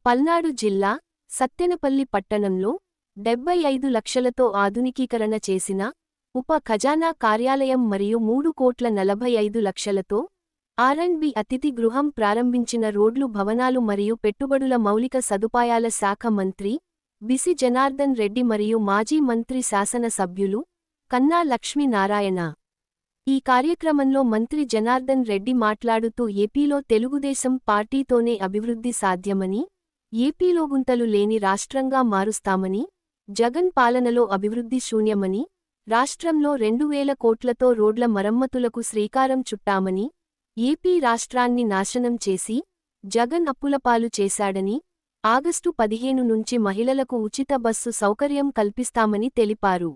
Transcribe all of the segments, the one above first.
పల్నాడు జిల్లా సత్తెనపల్లి పట్టణంలో 75 లక్షలతో ఆధునికీకరణ చేసిన ఉప ఖజానా కార్యాలయం మరియు 3,45 లక్షలతో ఆర్&బి అతిథి గృహం ప్రారంభించిన రోడ్లు భవనాలు మరియు పెట్టుబడుల మౌలిక సదుపాయాల శాఖ మంత్రి బిసి జనార్దన్ రెడ్డి మరియు మాజీ మంత్రి శాసన సభ్యులు కన్నా లక్ష్మీనారాయణ. ఈ కార్యక్రమంలో మంత్రి జనార్దన్ రెడ్డి మాట్లాడుతూ ఏపీలో తెలుగుదేశం పార్టీతోనే అభివృద్ధి సాధ్యమని, ఏపీలో గుంతలు లేని రాష్ట్రంగా మారుస్తామని, జగన్ పాలనలో అభివృద్ధి శూన్యమని, రాష్ట్రంలో 2,000 కోట్లతో రోడ్ల మరమ్మతులకు శ్రీకారం చుట్టామని, ఏపీ రాష్ట్రాన్ని నాశనం చేసి జగన్ అప్పులపాలు చేశాడని, ఆగస్టు 15 నుంచి మహిళలకు ఉచిత బస్సు సౌకర్యం కల్పిస్తామని తెలిపారు.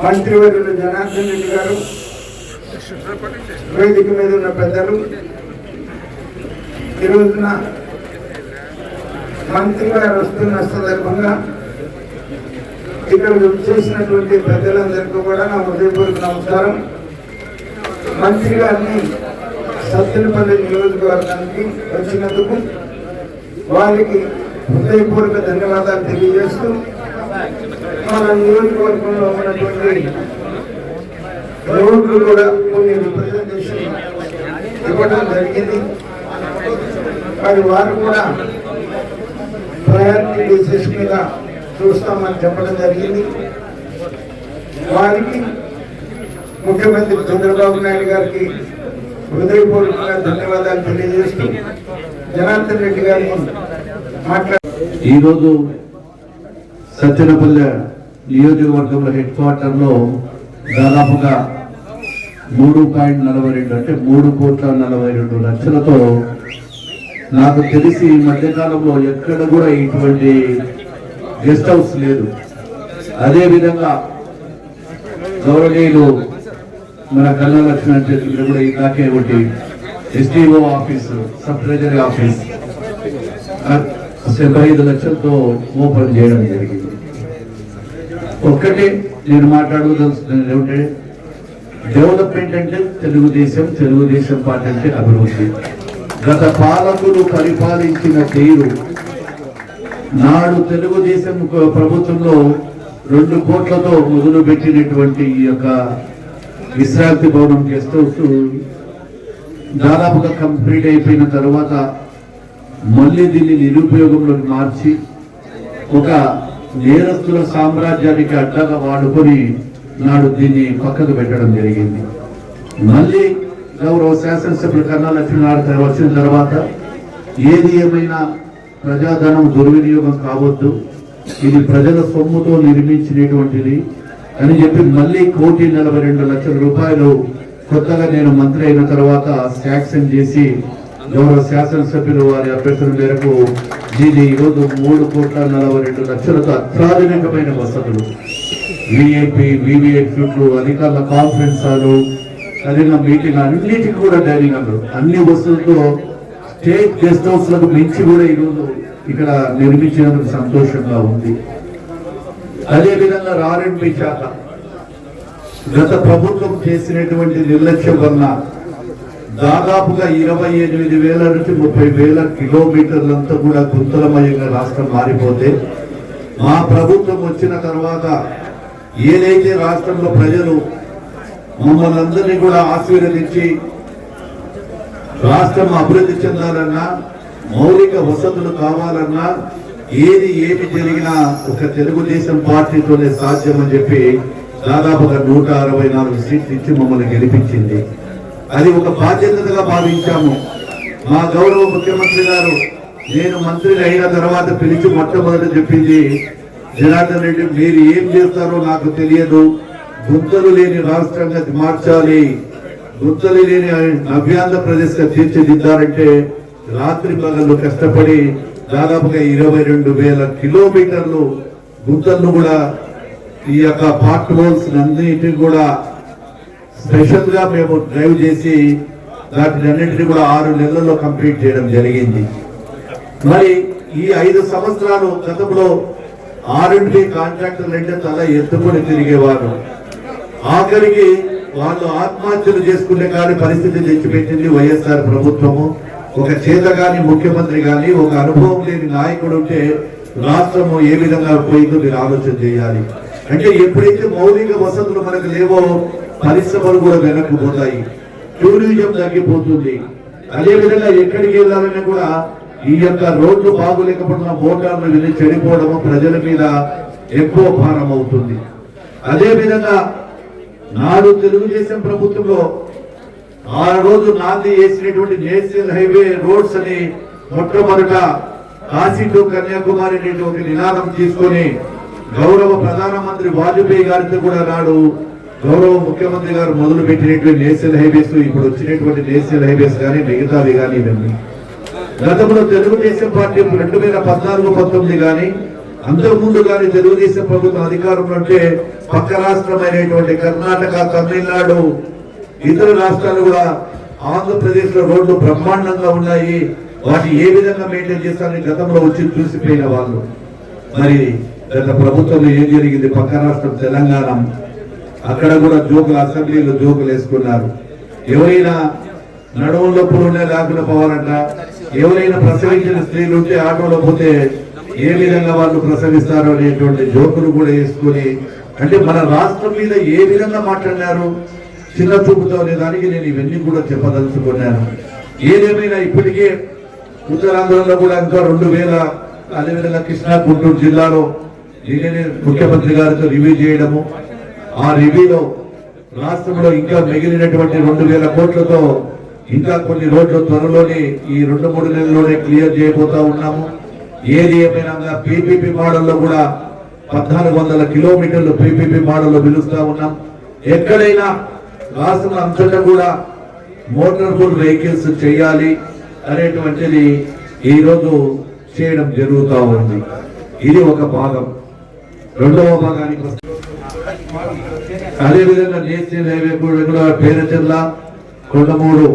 మంత్రివర్యులు జనార్దన్ రెడ్డి గారు, వేదిక మీద ఉన్న పెద్దలు, ఈ రోజున మంత్రి గారు వస్తున్న సందర్భంగా ఇక్కడ చేసినటువంటి పెద్దలందరికీ కూడా నా హృదయపూర్వక నమస్కారం. మంత్రి గారిని సత్తెనపల్లి నియోజకవర్గానికి వచ్చినందుకు వారికి హృదయపూర్వక ధన్యవాదాలు తెలియజేస్తూ, మన నియోజకవర్గంలో ఉన్నటువంటి రోడ్లు కూడా కొన్ని రిప్రజెంటేషన్ ఇవ్వడం జరిగింది. మరి వారు కూడా ప్రయారిటీ బేసిస్ మీద చూస్తామని చెప్పడం జరిగింది. వారికి ముఖ్యమంత్రి చంద్రబాబు నాయుడు గారికి హృదయపూర్వకంగా ధన్యవాదాలు తెలియజేస్తూ జనార్దన్ రెడ్డి గారిని ఈరోజు సత్తెనపల్లి నియోజకవర్గంలో హెడ్ క్వార్టర్లో దాదాపుగా 3.42 అంటే 3,42 లక్షలతో నాకు తెలిసి ఈ మధ్యకాలంలో ఎక్కడ కూడా ఇటువంటి గెస్ట్ హౌస్ లేదు. అదేవిధంగా గౌరవనీయులు మన కన్నా లక్ష్మణ చేతులు కూడా ఇలాగే ఒకటి STO office, sub treasury office 75 లక్షలతో ఓపెన్ చేయడం జరిగింది. ఒక్కటే నేను మాట్లాడదలుచుకున్నది ఏమిటంటే, డెవలప్మెంట్ అంటే తెలుగుదేశం పార్టీ అంటే అభివృద్ధి. గత పాలకులు పరిపాలించిన తీరు, నాడు తెలుగుదేశం ప్రభుత్వంలో 2 కోట్లతో మొదలుపెట్టినటువంటి ఈ యొక్క విశ్రాంతి భవనం గెస్ట్ హౌస్ దాదాపుగా కంప్లీట్ అయిపోయిన తర్వాత మళ్ళీ దీన్ని నిరుపయోగంలోకి మార్చి ఒక నేరస్తుల సామ్రాజ్యానికి అడ్డగా వాడుకొని నాడు దీన్ని పక్కకు పెట్టడం జరిగింది. మళ్ళీ గౌరవ శాసనసభ్యులు కన్నా లక్ష్మీనారాయణ వచ్చిన తర్వాత ఏది ఏమైనా ప్రజాధనం దుర్వినియోగం కావద్దు, ఇది ప్రజల సొమ్ముతో నిర్మించినటువంటిది అని చెప్పి మళ్ళీ 1,42 లక్షల రూపాయలు కొత్తగా నేను మంత్రి అయిన తర్వాత శాంక్షన్ చేసి గౌరవ శాసనసభ్యులు వారి అభ్యర్థన మేరకు దీన్ని ఈరోజు 3,42 లక్షలతో అత్యాధునికమైన వసతులు, వివిఐపీ అధికారుల కాన్ఫరెన్స్ హాలు, సరైన మీటింగ్, అన్నిటికీ కూడా డైనింగ్ హాల్, అన్ని వసతులతో స్టేట్ గెస్ట్ హౌస్ లకు మించి కూడా ఈరోజు ఇక్కడ నిర్మించినందుకు సంతోషంగా ఉంది. అదేవిధంగా ఆర్&బి శాఖ గత ప్రభుత్వం చేసినటువంటి నిర్లక్ష్యం వల్ల దాదాపుగా 28,000 నుంచి 30,000 కిలోమీటర్లంతా కూడా గుంతలమయంగా రాష్ట్రం మారిపోతే, మా ప్రభుత్వం వచ్చిన తర్వాత ఏదైతే రాష్ట్రంలో ప్రజలు మమ్మల్ని అందరినీ కూడా ఆశీర్వదించి రాష్ట్రం అభివృద్ధి చెందాలన్నా, మౌలిక వసతులు కావాలన్నా, ఏమి జరిగినా ఒక తెలుగుదేశం పార్టీతోనే సాధ్యమని చెప్పి దాదాపుగా 164 సీట్లు ఇచ్చి మమ్మల్ని గెలిపించింది. అది ఒక బాధ్యతగా భావించాము. మా గౌరవ ముఖ్యమంత్రి గారు నేను మంత్రి అయిన తర్వాత పిలిచి మొట్టమొదటి చెప్పింది, జనార్దన్ రెడ్డి మీరు ఏం చేస్తారో నాకు తెలియదు, గుంతలు లేని రాష్ట్రంగా మార్చాలి, గుంతలు లేని నవ్యాంధ్రప్రదేశ్ గా తీర్చిదిద్దారంటే రాత్రి పగళ్ళు కష్టపడి దాదాపుగా 22,000 కిలోమీటర్లు గుంతలను కూడా ఈ యొక్క పార్ట్ హోల్స్ అన్నిటిని కూడా స్పెషల్ గా మేము డ్రైవ్ చేసి వాటిని అన్నింటినీ కూడా 6 నెలల్లో కంప్లీట్ చేయడం జరిగింది. మరి ఈ 5 సంవత్సరాలు గతంలో ఆర్&బి కాంట్రాక్టర్లు అంటే తల ఎత్తుకొని తిరిగేవారు. ఆఖరికి వాళ్ళు ఆత్మహత్యలు చేసుకునే కానీ పరిస్థితి తెచ్చిపెట్టింది వైఎస్ఆర్ ప్రభుత్వము. ఒక చేతగాని ముఖ్యమంత్రి గాని, ఒక అనుభవం లేని నాయకుడు ఉంటే రాష్ట్రము ఏ విధంగా పోయిందో మీరు ఆలోచన చేయాలి. అంటే ఎప్పుడైతే మౌలిక వసతులు మనకు లేవో పరిశ్రమలు కూడా వెనక్కిపోతాయి, టూరిజం తగ్గిపోతుంది. అదేవిధంగా ఎక్కడికి వెళ్ళాలన్నా కూడా ఈ యొక్క రోడ్లు బాగులేకపోతున్న మోటార్లు వెళ్ళి చెడిపోవడము ప్రజల మీద ఎక్కువ భారం అవుతుంది. అదేవిధంగా నాడు తెలుగుదేశం ప్రభుత్వంలో ఆ రోజు నాంది చేసినటువంటి నేషనల్ హైవే రోడ్స్ అని మొట్టమొదట కాశీ టు కన్యాకుమారి ఒక నినాదం తీసుకొని గౌరవ ప్రధానమంత్రి వాజ్పేయి గారితో కూడా నాడు గౌరవ ముఖ్యమంత్రి గారు మొదలు పెట్టినటువంటి నేషనల్ హైవేస్, ఇప్పుడు వచ్చినటువంటి నేషనల్ హైవేస్ కానీ మిగతావి కానీ ఇవన్నీ గతంలో తెలుగుదేశం పార్టీ 2014-19 కానీ అంతకుముందు కానీ తెలుగుదేశం ప్రభుత్వం అధికారంలో ఉంటే పక్క రాష్ట్రమైనటువంటి కర్ణాటక, తమిళనాడు, ఇతర రాష్ట్రాలు కూడా ఆంధ్రప్రదేశ్ లో రోడ్లు బ్రహ్మాండంగా ఉన్నాయి. వాటి ఏ విధంగా మెయింటైన్ చేస్తారని గతంలో వచ్చి చూసిపోయిన వాళ్ళు. మరి గత ప్రభుత్వంలో ఏం జరిగింది? పక్క రాష్ట్రం తెలంగాణ, అక్కడ కూడా జోకులు, అసెంబ్లీలో జోకులు వేసుకున్నారు. ఎవరైనా నడువుల్లో పురునే లేకుండా పోవాలంట, ఎవరైనా ప్రసవించిన స్త్రీలు ఉంటే ఆటోలో పోతే ఏ విధంగా వాళ్ళు ప్రసవిస్తారు అనేటువంటి జోకులు కూడా వేసుకుని, అంటే మన రాష్ట్రం మీద ఏ విధంగా మాట్లాడినారు చిన్న చూపుతో అనే దానికి నేను ఇవన్నీ కూడా చెప్పదలుచుకున్నాను. ఏదేమైనా ఇప్పటికే ఉత్తరాంధ్రలో కూడా ఇంకా 2000, అదేవిధంగా కృష్ణా, గుంటూరు జిల్లాలో నేనే ముఖ్యమంత్రి గారితో రివ్యూ చేయడము, ఆ రివ్యూలో రాష్ట్రంలో ఇంకా మిగిలినటువంటి 2000 కోట్లతో ఇంకా కొన్ని రోడ్లు త్వరలోనే ఈ 2-3 నెలల్లోనే క్లియర్ చేయబోతా ఉన్నాము. ఏది ఏమైనా పీపీపీ మోడల్లో కూడా 1400 కిలోమీటర్లు పీపీపీ మోడల్లో పిలుస్తా ఉన్నాం. ఎక్కడైనా రాష్ట్రం అంతటా కూడా మోటార్ ఫుల్ వెహికల్స్ చేయాలి అనేటువంటిది ఈ రోజు చేయడం జరుగుతూ ఉంది. ఇది ఒక భాగం. రెండవ భాగానికి అదేవిధంగా నేషనల్ హైవే కూడా పేరచెర్ల, కొండమూడు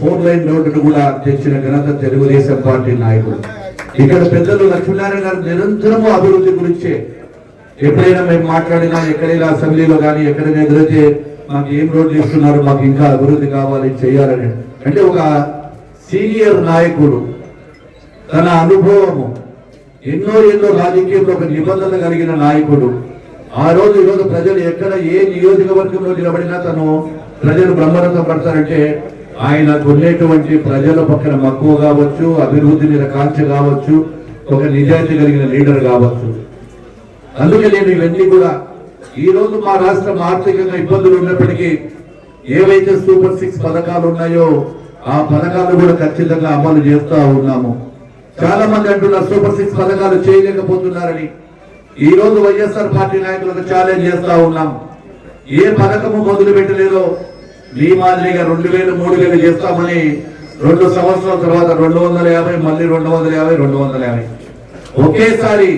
4 లైన్ రోడ్డును కూడా తెచ్చిన ఘనత తెలుగుదేశం పార్టీ నాయకుడు. ఇక్కడ పెద్దలు లక్ష్మీనారాయణ గారు నిరంతరము అభివృద్ధి గురించే ఎప్పుడైనా మేము మాట్లాడినా, ఎక్కడైనా అసెంబ్లీలో కానీ ఎక్కడైనా ఎదురైతే మాకు ఏం రోడ్లు ఇస్తున్నారు, మాకు ఇంకా అభివృద్ధి కావాలి చేయాలని, అంటే ఒక సీనియర్ నాయకుడు తన అనుభవము ఎన్నో రాజకీయంలో ఒక నిబంధన కలిగిన నాయకుడు. ఆ రోజు ఈరోజు ప్రజలు ఎక్కడ ఏ నియోజకవర్గంలో నిలబడినా తను ప్రజలు బ్రహ్మరథం పడతారంటే ఆయనకు ఉండేటువంటి ప్రజల పక్కన మక్కువ కావచ్చు, అభివృద్ధి మీద కాంక్ష కావచ్చు, ఒక నిజాయితీ కలిగిన లీడర్ కావచ్చు. అందుకే నేను ఇవన్నీ కూడా ఈ రోజు మా రాష్ట్రం ఆర్థికంగా ఇబ్బందులు ఉన్నప్పటికీ ఏవైతే సూపర్ 6 పథకాలు ఉన్నాయో ఆ పథకాలు కూడా ఖచ్చితంగా అమలు చేస్తా ఉన్నాము. చాలా మంది అంటున్నారు సూపర్ 6 పథకాలు చేయలేకపోతున్నారని. ఈ రోజు వైఎస్ఆర్ పార్టీ నాయకులకు ఛాలెంజ్ చేస్తా ఉన్నాం. ఏ పథకము మొదలు పెట్టలేదో మీ మాదిరిగా 2000, 3000 చేస్తామని 2 సంవత్సరాల తర్వాత 250, మళ్ళీ 250 ఒకేసారి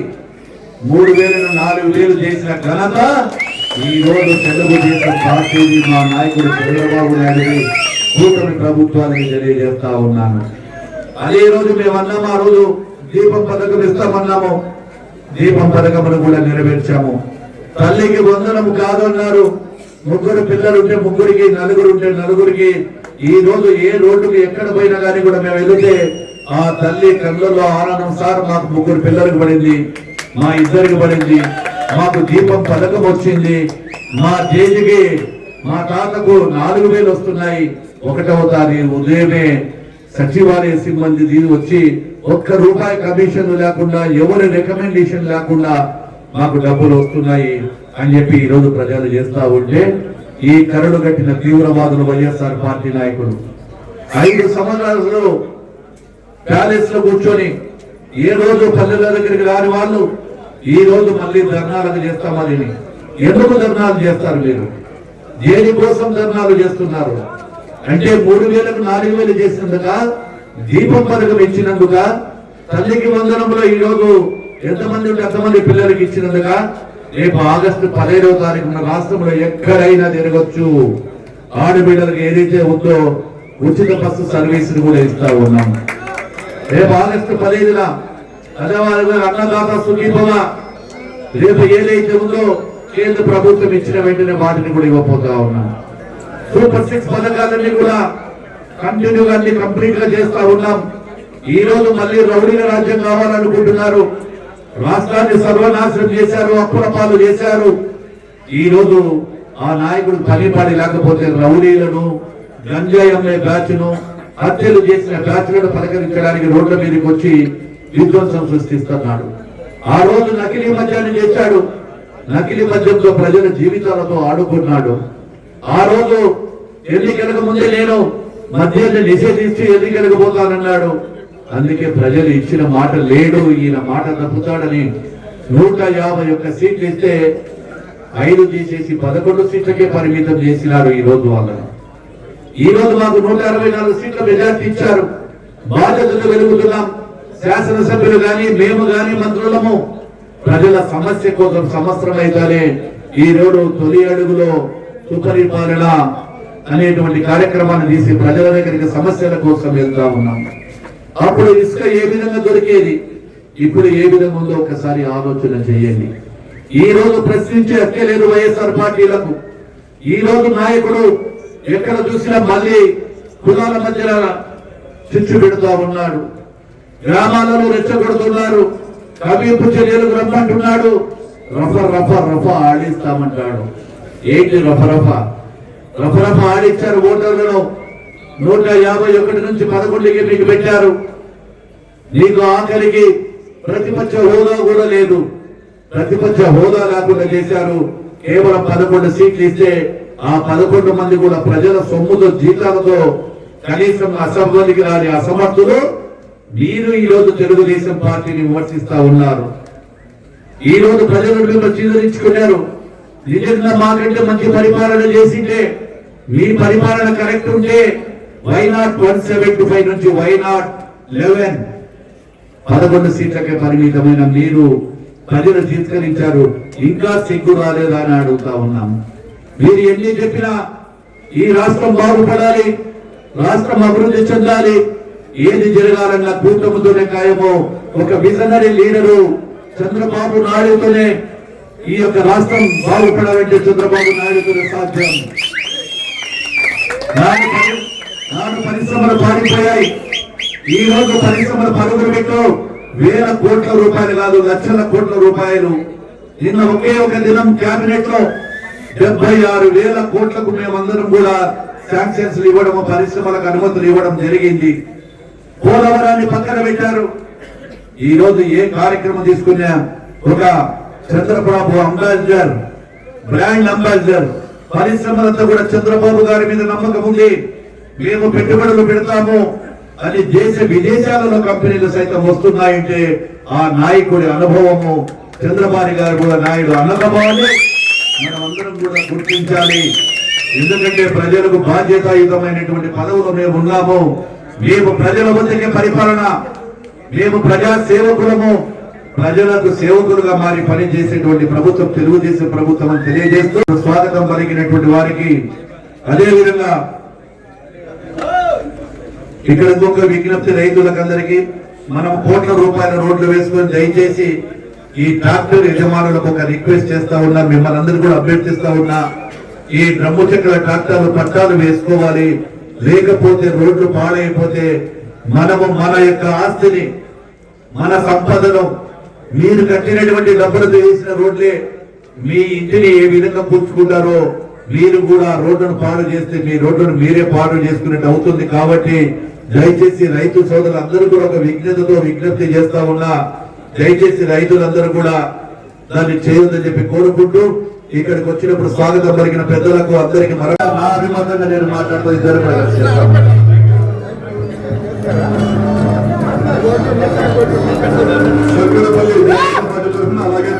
3000, 4000 చేసిన ఘనత ఈ రోజు తెలుగుదేశం పార్టీ మా నాయకుడు చంద్రబాబు నాయుడు కూటమి ప్రభుత్వానికి తెలియజేస్తా ఉన్నాను. అదే రోజు మేమన్నాము, ఆ రోజు దీపం పథకం ఇస్తామన్నాము, దీపం పథకమును కూడా నెరవేర్చాము. తల్లికి వందనము కాదు అన్నారు. 3 పిల్లలు ఉంటే 3కి, 4 ఉంటే 4కి. ఈ రోజు ఏ రోడ్డుకి ఎక్కడ పోయినా కానీ కూడా మేము వెళితే ఆ తల్లి కళ్ళల్లో ఆనందం, సార్ మాకు 3 పిల్లలకు పడింది, మా 2కి పడింది, మాకు దీపం పథకం వచ్చింది, మా జేజీకి మా తాతకు 4000 వస్తున్నాయి. 1వ తారీఖు ఉదయమే సచివాలయ సిబ్బంది వచ్చి ₹1 కమిషన్ లేకుండా, ఎవరి రికమెండేషన్ లేకుండా మాకు డబ్బులు వస్తున్నాయి అని చెప్పి ఈ రోజు ప్రజలు చేస్తా ఉంటే ఈ కరడు కట్టిన తీవ్రవాదులు వైఎస్ఆర్ పార్టీ నాయకులు 5 సంవత్సరాలు ప్యాలెస్ లో కూర్చొని ఏ రోజు పల్లెల దగ్గరికి రాని వాళ్ళు ఈ రోజు మళ్ళీ ధర్నాలకు చేస్తామని. ఎందుకు ధర్నాలు చేస్తారు మీరు? దేనికోసం ధర్నాలు చేస్తున్నారు అంటే 3000కు 4000 చేసినందుక, దీపం పథకం ఇచ్చినందుక, తల్లికి వందనంలో ఈ రోజు ఎంతమంది ఉంటే అంతమంది పిల్లలకి ఇచ్చినందుక. రేపు ఆగస్టు 15వ తారీఖున రాష్ట్రంలో ఎక్కడైనా తిరగొచ్చు. ఆడబిడ్డలకు ఏదైతే ఉందో ఉచిత బస్సు సర్వీస్ కూడా ఇస్తా ఉన్నాం. రేపు ఆగస్టు 15న అన్నదాత సుఖీభవ రేపు ఏదైతే ఉందో కేంద్ర ప్రభుత్వం ఇచ్చిన వెంటనే వాటిని కూడా ఇవ్వబోతా ఉన్నాం. సూపర్ 6 పథకాలన్నీ కూడా కంటిన్యూగా అన్ని కంప్లీట్ గా చేస్తా ఉన్నాం. ఈ రోజు మళ్ళీ రౌడీల రాజ్యం కావాలనుకుంటున్నారు. రాష్ట్రాన్ని సర్వనాశనం చేశారు, అప్పుల పాలు చేశారు. ఈ రోజు ఆ నాయకుడు పనిపాడి లేకపోతే రౌడీలను, గంజాయి అమ్మే బ్యాచ్ ను, హత్యలు చేసిన బ్యాచ్లను పలకరించడానికి రోడ్ల మీదకి వచ్చి విధ్వంసం సృష్టిస్తున్నాడు. ఆ రోజు నకిలీ మద్యాన్ని చేశాడు. నకిలీ మద్యంతో ప్రజల జీవితాలతో ఆడుకున్నాడు. ఆ రోజు ఎన్నికలకు ముందే నేను మద్యాన్ని నిషేధించి ఎన్నికలకు పోతానన్నాడు. అందుకే ప్రజలు ఇచ్చిన మాట లేడు, ఈయన మాట తప్పుతాడని 151 సీట్లు ఇస్తే 5 తీసేసి 11 సీట్లకే పరిమితం చేసినారు. ఈ రోజు వాళ్ళని ఈ రోజు మాకు 164 సీట్ల మెజార్టీ ఇచ్చారు. బాధ్యతలు వెలుగుతున్నాం. శాసనసభ్యులు గాని మేము గాని మంత్రులము ప్రజల సమస్య కోసం సంవత్సరం అయితేనే ఈ రోజు తొలి అడుగులో సుపరిపాలన అనేటువంటి కార్యక్రమాన్ని తీసి ప్రజల దగ్గరికి సమస్యల కోసం వెళ్తా ఉన్నాం. అప్పుడు ఇసుక ఏ విధంగా దొరికేది, ఇప్పుడు ఏ విధంగా ఉందో ఒకసారి ఆలోచన చేయండి. ఈ రోజు ప్రశ్నించే హక్కే లేదు వైఎస్ఆర్ పార్టీలకు. ఈ రోజు నాయకుడు ఎక్కడ చూసినా మళ్ళీ కులాల మధ్య చిచ్చు పెడుతూ ఉన్నాడు. గ్రామాలలో రెచ్చగొడుతున్నారు. కవింపు చర్యలకు రమ్మంటున్నాడు. రఫా ఆడిస్తామంటాడు. ఏంటి రఫ ఆడిచ్చారు. ఓటర్లను 151 నుంచి 11కి మీకు పెట్టారు. నీకు ఆఖరికి ప్రతిపక్ష హోదా కూడా లేదు. ప్రతిపక్ష హోదా లేకుండా చేశారు. కేవలం 11 సీట్లు ఇస్తే ఆ 11 మంది కూడా ప్రజల సొమ్ముతో జీతాలతో కనీసం అసెంబ్లీకి రాని అసమర్థులు మీరు ఈ రోజు తెలుగుదేశం పార్టీని విమర్శిస్తా ఉన్నారు. ఈ రోజు ప్రజలు మిమ్మల్ని చీదరించుకున్నారు. నిజంగా మాకంటే మంచి పరిపాలన చేసింటే, మీ పరిపాలన కరెక్ట్ ఉంటే వైనాట్ 175 నుంచి వైనాట్ 11 11 సీట్లకే పరిమితమైన మీరు ప్రజలు తిరస్కరించారు. ఇంకా సిగ్గు రాలేదా అని అడుగుతా ఉన్నాం. మీరు ఎన్ని చెప్పినా ఈ రాష్ట్రం బాగుపడాలి, రాష్ట్రం అభివృద్ధి చెందాలి, ఏది జరగాలన్న కూటమితోనే ఖాయమో. ఒక విజనరీ లీడరు చంద్రబాబు నాయుడుతోనే ఈ యొక్క రాష్ట్రం బాగుపడాలంటే చంద్రబాబు నాయుడుతోనే సాధ్యం. నాడు పరిశ్రమలు పారిపోయాయి. ఈ రోజు పరిశ్రమలు పరుగులు పెట్టు. వేల కోట్ల రూపాయలు కాదు, లక్షల కోట్ల రూపాయలు. నిన్న ఒకే ఒక దినం కేబినెట్ లో 76,000 కోట్లకు మేమందరం కూడా శాంక్షన్స్ ఇవ్వడం, పరిశ్రమలకు అనుమతులు ఇవ్వడం జరిగింది. పోలవరాన్ని పక్కన పెట్టారు. ఈ రోజు ఏ కార్యక్రమం తీసుకున్నా ఒక చంద్రబాబు అంబాసిడర్, బ్రాండ్ అంబాసిడర్. పరిశ్రమలంతా కూడా చంద్రబాబు గారి మీద నమ్మకం ఉంది. మేము పెట్టుబడులు పెడతాము అని దేశ విదేశాలలో కంపెనీలు సైతం వస్తున్నాయంటే ఆ నాయకుడి అనుభవము, చంద్రబాబు గారు కూడా నాయుడు అనుభవాన్ని మనం అందరం కూడా గుర్తించాలి. ఎందుకంటే ప్రజలకు బాధ్యతాయుతమైనటువంటి పదవులు మేము ఉన్నాము. మేము ప్రజల వద్దకే పరిపాలన, మేము ప్రజా సేవకులము, ప్రజలకు సేవకులుగా మారి పనిచేసేటువంటి ప్రభుత్వం తెలుగుదేశం ప్రభుత్వం అని తెలియజేస్తూ స్వాగతం పలికినటువంటి వారికి, అదే విధంగా ఇక్కడ ఇంకొక విజ్ఞప్తి రైతులకందరికీ, మనం కోట్ల రూపాయల రోడ్లు వేసుకొని దయచేసి ఈ ట్రాక్టర్ యజమానులకు ఒక రిక్వెస్ట్ చేస్తా ఉన్నా, మిమ్మల్ని అందరూ కూడా అభ్యర్థిస్తా ఉన్నా, ఈ డ్రమ్ము చెక్కల ట్రాక్టర్లు పట్టాలు వేసుకోవాలి. లేకపోతే రోడ్లు పాడైపోతే మనము మన యొక్క ఆస్తిని, మన సంపదను, మీరు కట్టినటువంటి డబ్బులతో వేసిన రోడ్లే మీ ఇంటిని ఏ విధంగా పుచ్చుకుంటారో మీరు కూడా రోడ్డును పాడు చేస్తే మీ రోడ్డును మీరే పాడు చేసుకున్నట్టు అవుతుంది. కాబట్టి దయచేసి రైతు సోదరులందరూ కూడా ఒక విజ్ఞప్తి చేస్తా ఉన్నా, దయచేసి రైతులందరూ కూడా దాన్ని చేయొద్దని చెప్పి కోరుకుంటూ, ఇక్కడికి వచ్చినప్పుడు స్వాగతం పలికిన పెద్దలకు అందరికి మరొక నా అభిమతంగా నేను మాట్లాడుతూ ఇద్దరు అలాగే